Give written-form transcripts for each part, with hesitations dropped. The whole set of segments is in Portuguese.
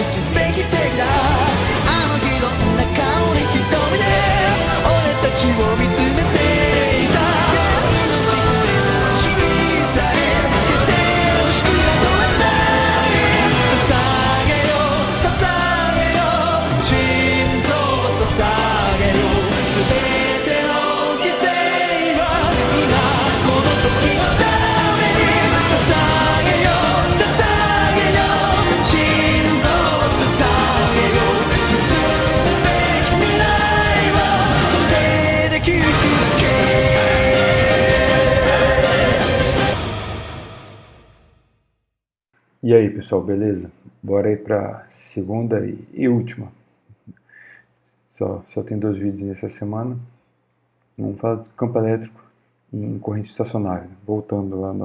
すべき敵だ。あの日どんな顔に瞳で俺たちを見つめていた。小さい決して欲しくなどはない。捧げよ捧げよ心臓を捧げよ。全ての犠牲は今この時のために捧げよ捧げよ心臓を捧げよ。進むべき未来はそれできるだけ。E aí, pessoal, beleza? Bora aí pra segunda e última. Só tem 2 vídeos nessa semana. Vamos falar do campo elétrico em corrente estacionária. Voltando lá ao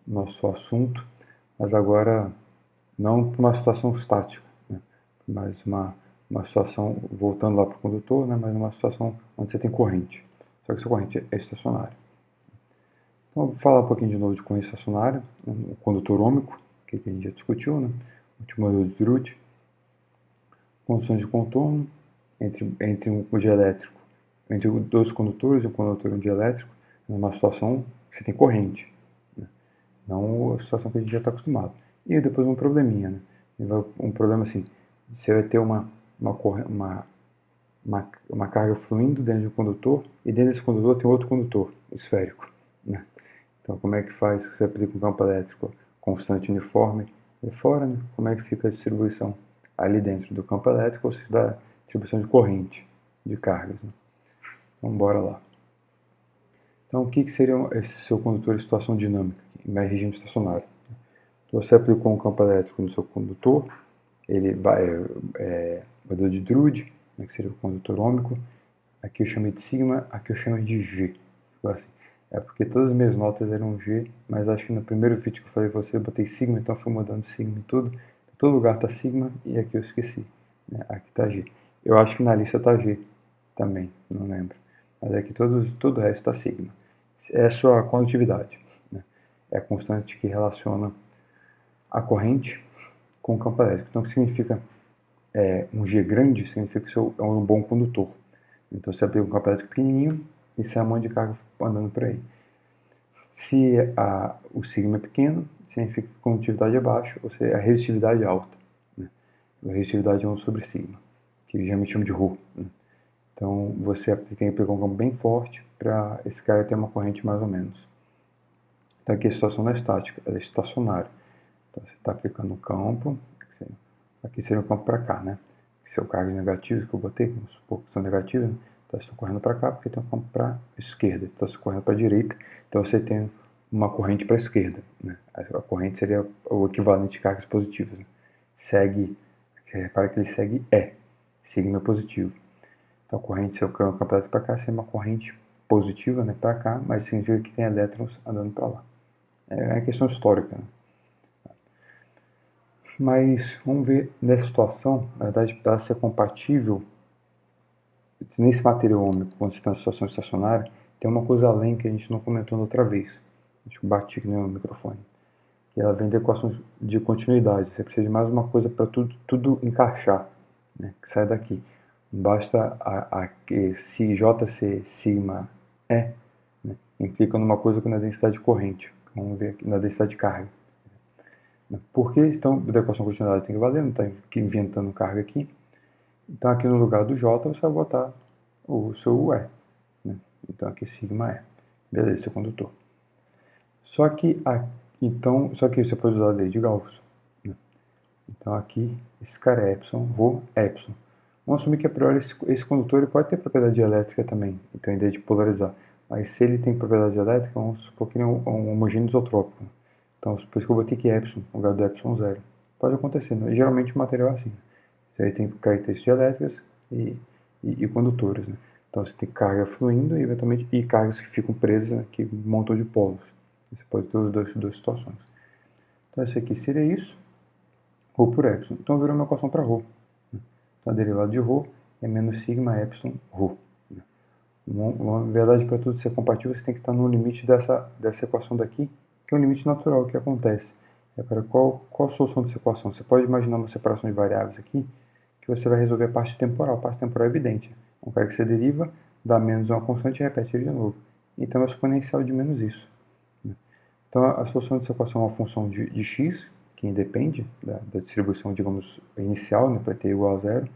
nosso assunto, mas agora não para uma situação estática, né? Mas uma situação, voltando lá para o condutor, né? Mas uma situação onde você tem corrente, só que essa corrente é estacionária. Então, vou falar um pouquinho de novo de corrente estacionária, o condutor ômico, que a gente já discutiu, né? O último modelo de Drude. Condições de contorno entre um dielétrico, entre 2 condutores e um condutor e um dielétrico, numa situação que você tem corrente, né? Não a situação que a gente já está acostumado. E depois um probleminha, né? Um problema assim, você vai ter uma carga fluindo dentro do condutor, e dentro desse condutor tem outro condutor esférico, né? Então, como é que faz? Você aplica um campo elétrico constante uniforme e fora, né? Como é que fica a distribuição ali dentro do campo elétrico, ou seja, da distribuição de corrente, de cargas, né? Então, bora lá. Então, o que seria esse seu condutor em situação dinâmica, em regime estacionário? Então, você aplicou um campo elétrico no seu condutor, ele vai, modelo de Drude, né, que seria o condutor ômico. Aqui eu chamei de sigma, aqui eu chamei de G. Assim, é porque todas as minhas notas eram G, mas acho que no primeiro vídeo que eu falei com você, eu botei sigma, então eu fui mudando sigma em tudo. Em todo lugar está sigma, e aqui eu esqueci, né? Aqui está G. Eu acho que na lista está G também, não lembro. Mas aqui todo o resto está sigma. É a sua condutividade, né? É a constante que relaciona a corrente com o campo elétrico. Então, o que significa um G grande? Significa que você é um bom condutor. Então, você aplica um campo elétrico pequenininho e você é um monte de carga andando por aí. Se o sigma é pequeno, significa que a condutividade é baixa, ou seja, a resistividade é alta, né? A resistividade é 1 sobre sigma, que geralmente chama de ρ, né? Então, você tem que aplicar um campo bem forte para esse cara ter uma corrente mais ou menos. Então, aqui a situação não é estática, ela é estacionária. Então, você está aplicando um campo, aqui seria um campo para cá, né? Que são cargas negativas que eu botei, vamos supor que são negativas, né? Então, você está correndo para cá porque tem um campo para a esquerda. Então, você está correndo para a direita, então você tem uma corrente para a esquerda, né? A corrente seria o equivalente de cargas positivas, né? Repara que ele segue sigma positivo. Então, a corrente, se eu quero um campo elétrico para cá, seria uma corrente positiva, né, para cá, mas significa que tem elétrons andando para lá. É questão histórica, né? Mas vamos ver nessa situação, na verdade, para ser compatível nesse material ômico, quando você está na situação estacionária, tem uma coisa além que a gente não comentou na outra vez. Deixa eu bater aqui no microfone. Que ela vem de equações de continuidade. Você precisa de mais uma coisa para tudo encaixar, né, que sai daqui. Basta se JC sigma E, né, implica numa coisa que na densidade de corrente. Vamos ver aqui na densidade de carga. Por que, então, da equação de continuidade tem que valer, não está inventando carga aqui. Então, aqui no lugar do J, você vai botar o seu E, né? Então, aqui sigma E. Beleza, seu condutor. Só que você pode usar a lei de Gauss, né? Então, aqui, esse cara é epsilon, ρ, epsilon. Vamos assumir que, a priori, esse condutor ele pode ter propriedade elétrica também, então, a ideia de polarizar. Mas se ele tem propriedade elétrica, vamos supor que ele é um homogêneo isotrópico. Então, por isso que eu botei aqui epsilon, no lugar do epsilon 0. Pode acontecer, né? Geralmente o material é assim. Você tem características elétricas e condutores, né? Então, você tem carga fluindo e, eventualmente, cargas que ficam presas, né, que montam de polos. Você pode ter as duas situações. Então, esse aqui seria isso, ρ por epsilon. Então, virou uma equação para ρ, né? Então, a derivada de ρ é menos sigma epsilon ρ, né? Na verdade, para tudo ser compatível, você tem que estar no limite dessa equação daqui, que é um limite natural que acontece. Repara qual a solução dessa equação. Você pode imaginar uma separação de variáveis aqui, que você vai resolver a parte temporal. A parte temporal é evidente. Um cara que você deriva, dá menos uma constante e repete ele de novo. Então é exponencial de menos isso. Então a solução dessa equação é uma função de x, que independe da distribuição, digamos, inicial, né, para ter igual a zero,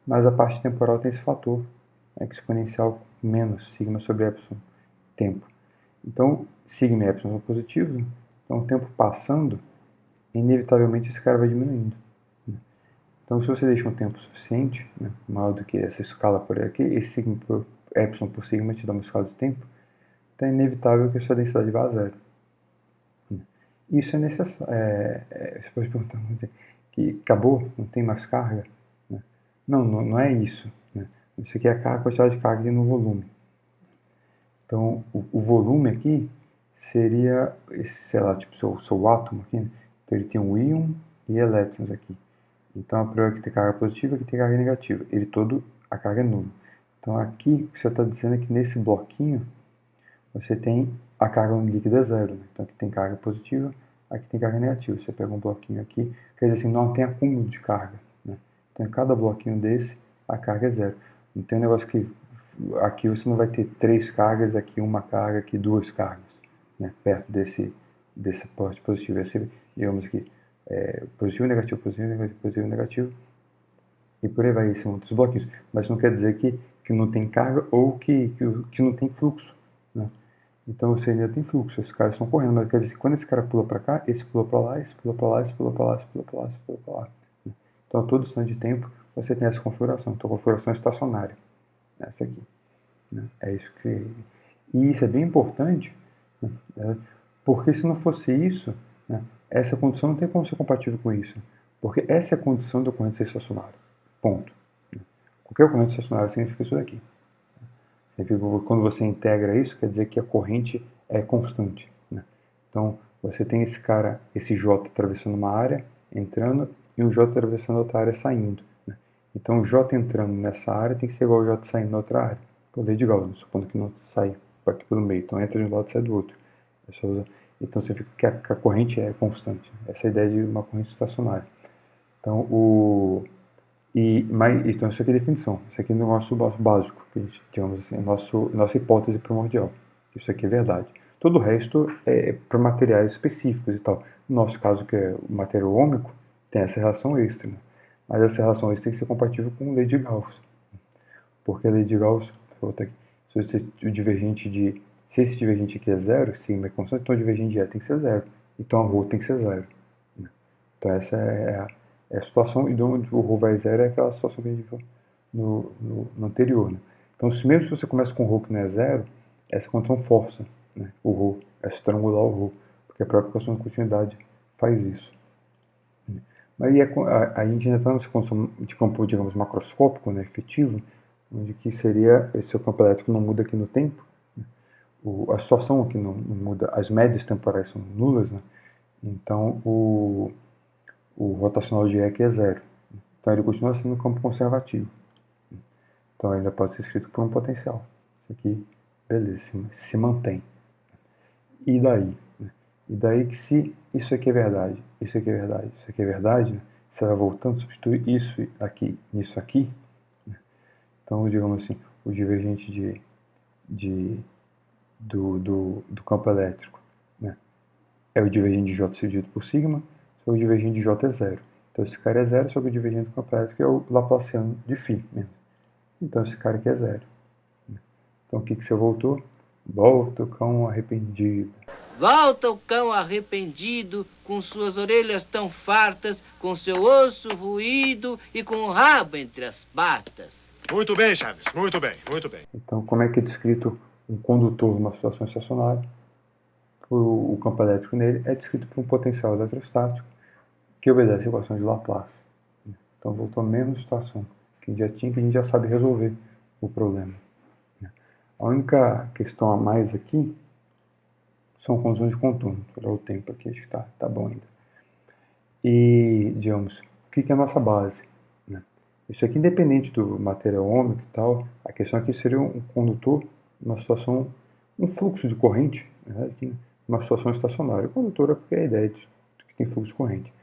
mas a parte temporal tem esse fator, né, que é exponencial menos sigma sobre epsilon, tempo. Então, sigma e epsilon são positivos, né? Então o tempo passando, inevitavelmente esse cara vai diminuindo. Então, se você deixa um tempo suficiente, né, maior do que essa escala por aqui, esse sigma por epsilon por sigma te dá uma escala de tempo, então é inevitável que a sua densidade vá a zero. Isso é necessário. Você pode perguntar que acabou, não tem mais carga? Né? Não é isso. Né? Isso aqui é a quantidade de carga no volume. Então, o volume aqui seria, esse, sei lá, tipo seu átomo aqui. Né? Então, ele tem um íon e elétrons aqui. Então, a priori aqui tem carga positiva, aqui tem carga negativa. Ele todo, a carga é nula. Então, aqui, o que você está dizendo é que nesse bloquinho, você tem a carga líquida zero. Né? Então, aqui tem carga positiva, aqui tem carga negativa. Você pega um bloquinho aqui, quer dizer assim, não tem acúmulo de carga. Né? Então, em cada bloquinho desse, a carga é zero. Não tem um negócio que aqui você não vai ter 3 cargas, aqui uma carga, aqui 2 cargas, né? Perto desse parte positivo. Esse, digamos aqui, positivo, negativo, positivo, negativo, positivo, negativo. E por aí vai, são outros bloquinhos. Mas não quer dizer que não tem carga ou que não tem fluxo. Né? Então você ainda tem fluxo, esses caras estão correndo, mas quer dizer, quando esse cara pula para cá, esse pula para lá, esse pula para lá, esse pula para lá, esse pula para lá, esse pula para lá. Né? Então a todo instante de tempo você tem essa configuração. Então a configuração é estacionária. Essa aqui. Né? É isso que... E isso é bem importante, né? Porque se não fosse isso, né, essa condição não tem como ser compatível com isso. Porque essa é a condição da corrente ser estacionária. Ponto. Qualquer corrente estacionária significa isso daqui. Significa que quando você integra isso, quer dizer que a corrente é constante. Né? Então, você tem esse cara, esse J atravessando uma área, entrando, e um J atravessando outra área, saindo. Né? Então, o J entrando nessa área tem que ser igual ao J saindo na outra área. Por lei de Gauss, supondo que não sai aqui pelo meio. Então, entra de um lado e sai do outro. Então, significa que a corrente é constante. Essa é a ideia de uma corrente estacionária. Então, então, isso aqui é definição. Isso aqui é o nosso básico, que a gente, digamos assim, nossa hipótese primordial. Isso aqui é verdade. Todo o resto é para materiais específicos e tal. No nosso caso, que é o material ômico, tem essa relação extra. Né? Mas essa relação extra tem que ser compatível com a lei de Gauss. Porque a lei de Gauss, se esse divergente aqui é zero, sigma é constante, então o divergente de E tem que ser zero. Então a ρ tem que ser zero. Né? Então essa é a situação, e de onde o ρ vai zero é aquela situação que a gente viu no anterior. Né? Então, mesmo se você começa com ρ que não é zero, essa condição força, né, o ρ, é estrangular o ρ, porque a própria equação de continuidade faz isso. Mas aí a gente ainda está nessa condição de campo, digamos, macroscópico, né, efetivo, onde que seria, esse seu campo elétrico não muda aqui no tempo, né? A situação aqui não muda, as médias temporais são nulas, né? Então o rotacional de E aqui é zero. Então ele continua sendo um campo conservativo. Então ainda pode ser escrito por um potencial. Isso aqui, beleza, se mantém. E daí? Né? E daí que se isso aqui é verdade, isso aqui é verdade, isso aqui é verdade, né? Você vai voltando, substitui isso aqui nisso aqui. Né? Então, digamos assim, o divergente do campo elétrico, né, é o divergente de J dividido por sigma, só o divergente de J é zero. Então esse cara é zero, só que o divergente do campo elétrico é o Laplaciano de φ mesmo. Então esse cara aqui é zero. Então o que você voltou? Volta o cão arrependido. Volta o cão arrependido, com suas orelhas tão fartas, com seu osso ruído e com o rabo entre as patas. Muito bem, Chaves. Muito bem, muito bem. Então, como é que é descrito um condutor numa situação estacionária? O campo elétrico nele é descrito por um potencial eletrostático que obedece à equação de Laplace. Então, voltou à mesma situação que a gente já tinha, que a gente já sabe resolver o problema. A única questão a mais aqui são condições de contorno. Vou olhar o tempo aqui, acho que tá bom ainda. E, digamos, o que é a nossa base? Né? Isso aqui, independente do material ômico e tal, a questão aqui seria um condutor numa situação, um fluxo de corrente, né? Aqui, numa situação estacionária. O condutor é porque é a ideia de que tem fluxo de corrente.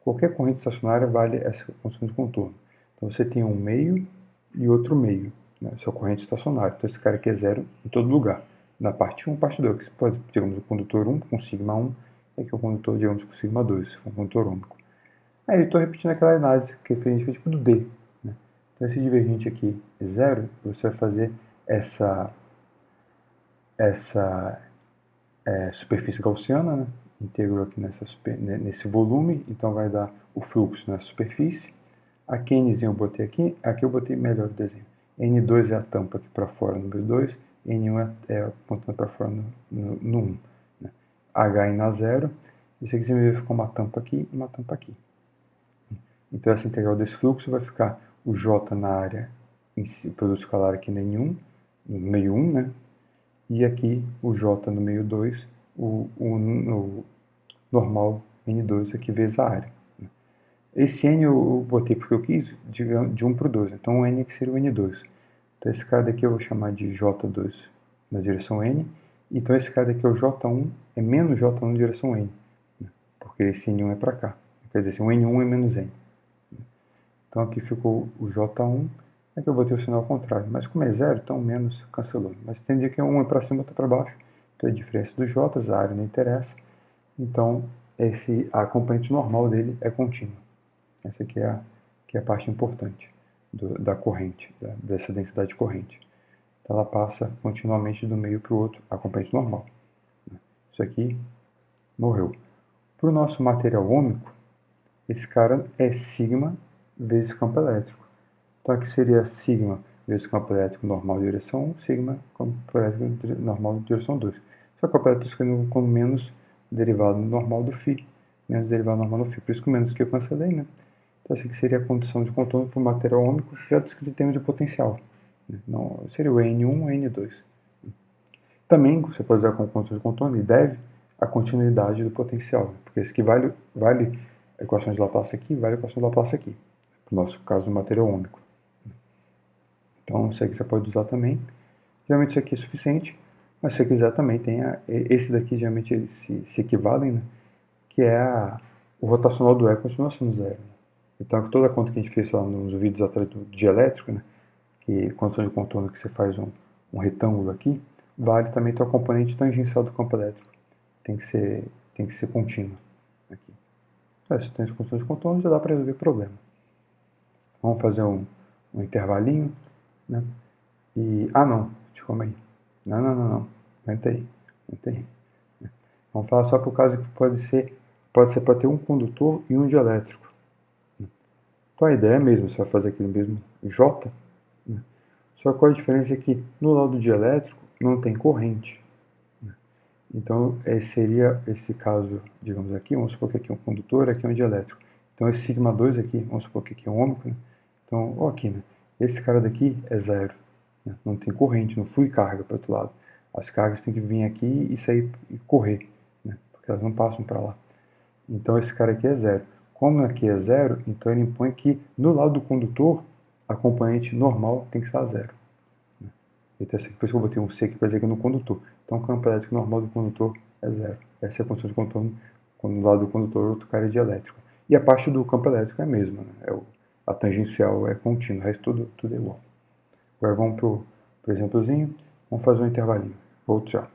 Qualquer corrente estacionária vale essa condição de contorno. Então você tem um meio e outro meio, né? Sua corrente estacionária. Então esse cara aqui é zero em todo lugar. Na parte 1, parte 2, que pode, digamos, o condutor 1 com sigma 1, e aqui o condutor, digamos, com sigma 2, se for um condutor ômico. Aí eu estou repetindo aquela análise que a gente fez tipo do D, né? Então esse divergente aqui é zero, você vai fazer essa superfície gaussiana, né? Integro aqui nesse volume, então vai dar o fluxo nessa superfície. Aqui nzinho eu botei aqui eu botei melhor o desenho. N2 é a tampa aqui para fora, número 2, N1 é apontando para fora no 1. Né? HN a 0, isso aqui vai ficar uma tampa aqui e uma tampa aqui. Então essa integral desse fluxo vai ficar o J na área, o produto escalar aqui no N1, no meio 1, né? E aqui o J no meio 2, o normal N2 aqui vezes a área. Esse N eu botei porque eu quis de 1 para o 2, então o N aqui seria o N2. Então esse cara daqui eu vou chamar de J2 na direção N, então esse cara daqui é o J1, é menos J1 na direção N, né? Porque esse N1 é para cá, quer dizer, o N1 é menos N. Então aqui ficou o J1, aqui eu botei o sinal ao contrário, mas como é zero, então menos cancelou. Mas entendi que um é para cima e outro para baixo, então é a diferença dos J's, a área não interessa, então a componente normal dele é contínua. Essa aqui é a parte importante da corrente, dessa densidade corrente. Então ela passa continuamente do meio para o outro, a componente normal. Isso aqui morreu. Para o nosso material ômico, esse cara é sigma vezes campo elétrico. Então aqui seria sigma vezes campo elétrico normal direção 1, sigma campo elétrico normal direção 2. Só que o campo elétrico está escrevendo com menos derivado normal do φ, menos derivado normal do φ. Por isso que o menos que eu cancelei, né? Então essa aqui seria a condição de contorno para o material ômico já descrito em termos de potencial. Não, seria o N1 ou N2. Também você pode usar como condição de contorno e deve a continuidade do potencial, porque isso aqui vale a equação de Laplace aqui, vale a equação de Laplace aqui, no nosso caso do material ômico. Então isso aqui você pode usar também. Geralmente isso aqui é suficiente, mas se você quiser também tem esse daqui, geralmente eles se equivalem, né? Que é o rotacional do E continua sendo zero. Então toda a conta que a gente fez lá nos vídeos atrás do dielétrico, né? Que condição de contorno que você faz um retângulo aqui, vale também a componente tangencial do campo elétrico. Tem que ser contínua aqui. Então, se tem as condições de contorno, já dá para resolver o problema. Vamos fazer um intervalinho, né? E, não, calma aí. Não. Aguenta aí. Vamos falar só por causa que pode ser para ter um condutor e um dielétrico. Então a ideia é mesmo, você vai fazer aqui no mesmo J, né? Só que qual a diferença é que no lado dielétrico não tem corrente. Né? Então seria esse caso, digamos aqui, vamos supor que aqui é um condutor, aqui é um dielétrico. Então esse sigma 2 aqui, vamos supor que aqui é um ômico, né? Então, aqui, né? Esse cara daqui é zero, né? Não tem corrente, não flui carga para o outro lado. As cargas têm que vir aqui e sair e correr, né? Porque elas não passam para lá. Então esse cara aqui é zero. Como aqui é zero, então ele impõe que no lado do condutor a componente normal tem que estar zero. Então, por isso que eu botei um C aqui para dizer que é no condutor. Então o campo elétrico normal do condutor é zero. Essa é a condição de contorno quando no lado do condutor o outro cara é dielétrico. E a parte do campo elétrico é a mesma, né? A tangencial é contínua, o resto tudo é igual. Agora vamos para o exemplozinho, vamos fazer um intervalinho. Volto já.